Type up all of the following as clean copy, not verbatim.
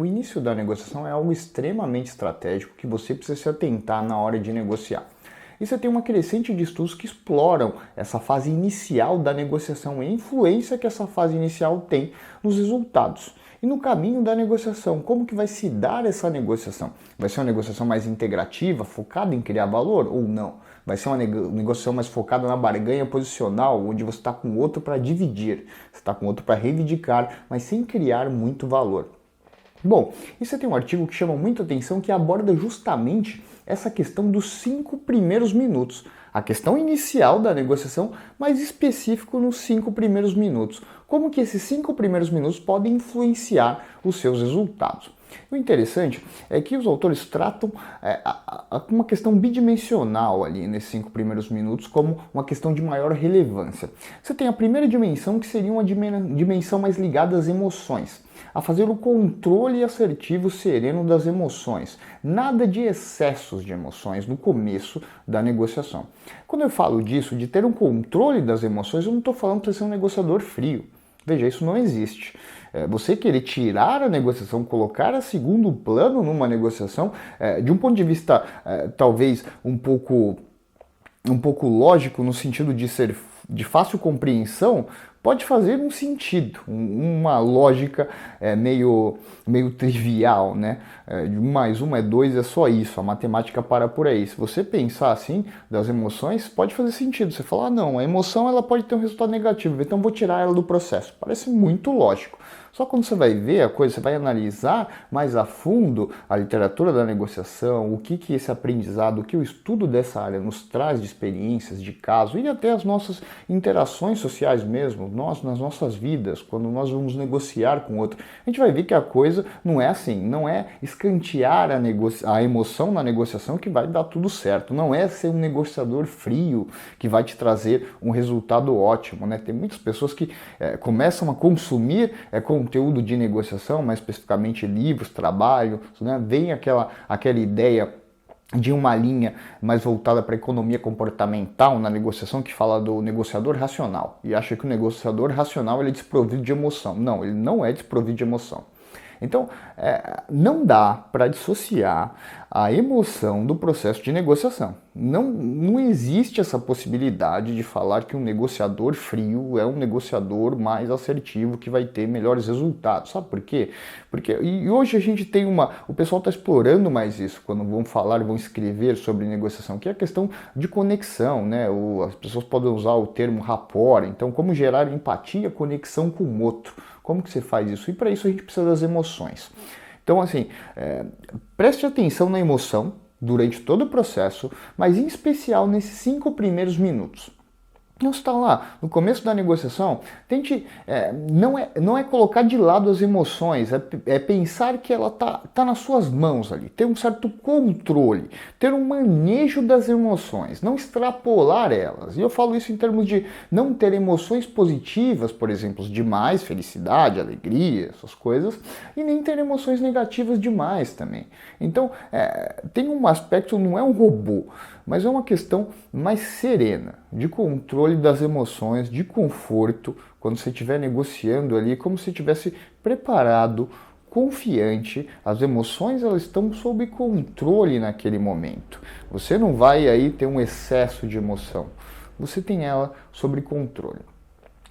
O início da negociação é algo extremamente estratégico que você precisa se atentar na hora de negociar. E você tem uma crescente de estudos que exploram essa fase inicial da negociação e a influência que essa fase inicial tem nos resultados. E no caminho da negociação, como que vai se dar essa negociação? Vai ser uma negociação mais integrativa, focada em criar valor ou não? Vai ser uma negociação mais focada na barganha posicional, onde você está com o outro para dividir, você está com o outro para reivindicar, mas sem criar muito valor. Bom, e você tem um artigo que chama muita atenção que aborda justamente essa questão dos 5 primeiros minutos. A questão inicial da negociação, mas específico nos 5 primeiros minutos. Como que esses 5 primeiros minutos podem influenciar os seus resultados. O interessante é que os autores tratam uma questão bidimensional ali nesses 5 primeiros minutos como uma questão de maior relevância. Você tem a primeira dimensão, que seria uma dimensão mais ligada às emoções, a fazer o controle assertivo sereno das emoções. Nada de excessos de emoções no começo da negociação. Quando eu falo disso, de ter um controle das emoções, eu não estou falando para ser um negociador frio. Veja, isso não existe. Você querer tirar a negociação, colocar a segundo plano numa negociação, de um ponto de vista talvez um pouco lógico, no sentido de ser de fácil compreensão, pode fazer um sentido, uma lógica meio trivial, né? 1 mais 1 é 2, é só isso, a matemática para por aí. Se você pensar assim, das emoções, pode fazer sentido. Você fala, não, a emoção ela pode ter um resultado negativo, então vou tirar ela do processo. Parece muito lógico. Só quando você vai ver a coisa, você vai analisar mais a fundo a literatura da negociação, o que esse aprendizado, o que o estudo dessa área nos traz de experiências, de casos e até as nossas interações sociais mesmo, nós nas nossas vidas, quando nós vamos negociar com outro, a gente vai ver que a coisa não é assim, não é escantear a emoção na negociação que vai dar tudo certo, não é ser um negociador frio que vai te trazer um resultado ótimo, né? Tem muitas pessoas que começam a consumir conteúdo de negociação, mais especificamente livros, trabalho, né? Vem aquela ideia de uma linha mais voltada para a economia comportamental na negociação, que fala do negociador racional, e acha que o negociador racional ele é desprovido de emoção. Não, ele não é desprovido de emoção. Então, não dá para dissociar a emoção do processo de negociação. Não existe essa possibilidade de falar que um negociador frio é um negociador mais assertivo que vai ter melhores resultados. Sabe por quê? E hoje a gente tem o pessoal está explorando mais isso quando vão falar, vão escrever sobre negociação, que é a questão de conexão, né? As pessoas podem usar o termo rapport, então como gerar empatia, conexão com o outro. Como que você faz isso? E para isso a gente precisa das emoções. Então, assim, preste atenção na emoção durante todo o processo, mas em especial nesses 5 primeiros minutos. Então, você está lá, no começo da negociação, tente, não é colocar de lado as emoções, é pensar que ela tá nas suas mãos ali, ter um certo controle, ter um manejo das emoções, não extrapolar elas. E eu falo isso em termos de não ter emoções positivas, por exemplo, demais, felicidade, alegria, essas coisas, e nem ter emoções negativas demais também. Então, tem um aspecto, não é um robô, mas é uma questão mais serena, de controle das emoções, de conforto, quando você estiver negociando ali, como se estivesse preparado, confiante, as emoções elas estão sob controle naquele momento. Você não vai aí ter um excesso de emoção, você tem ela sob controle.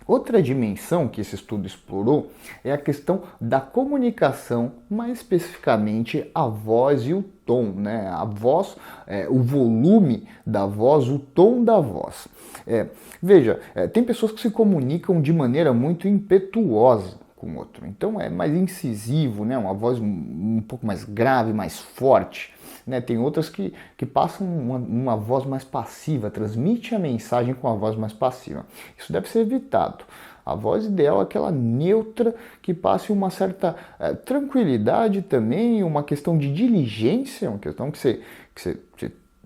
Outra dimensão que esse estudo explorou é a questão da comunicação, mais especificamente a voz e o tom, né? A voz, o volume da voz, o tom da voz. Veja, tem pessoas que se comunicam de maneira muito impetuosa com o outro, então é mais incisivo, né? Uma voz um pouco mais grave, mais forte. Né, tem outras que passam uma voz mais passiva, transmite a mensagem com a voz mais passiva. Isso deve ser evitado. A voz ideal é aquela neutra que passe uma certa tranquilidade também, uma questão de diligência, uma questão que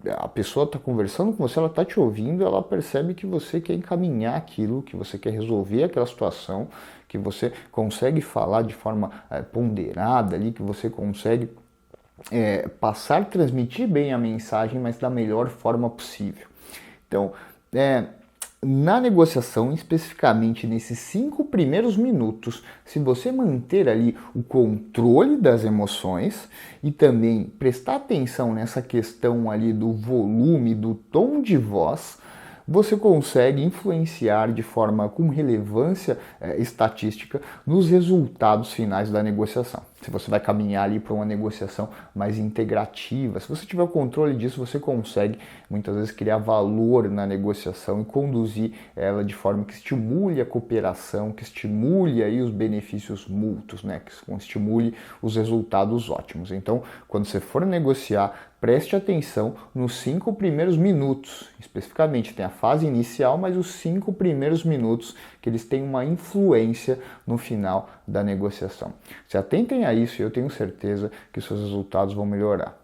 a pessoa está conversando com você, ela está te ouvindo, ela percebe que você quer encaminhar aquilo, que você quer resolver aquela situação, que você consegue falar de forma ponderada ali, que você consegue passar, transmitir bem a mensagem, mas da melhor forma possível. Então, Na negociação, especificamente nesses 5 primeiros minutos, se você manter ali o controle das emoções e também prestar atenção nessa questão ali do volume, do tom de voz, você consegue influenciar de forma com relevância estatística nos resultados finais da negociação. Se você vai caminhar ali para uma negociação mais integrativa, se você tiver o controle disso, você consegue muitas vezes criar valor na negociação e conduzir ela de forma que estimule a cooperação, que estimule aí os benefícios mútuos, né? Que estimule os resultados ótimos. Então, quando você for negociar, preste atenção nos 5 primeiros minutos, especificamente tem a fase inicial, mas os 5 primeiros minutos que eles têm uma influência no final da negociação. Se atentem a isso e eu tenho certeza que os seus resultados vão melhorar.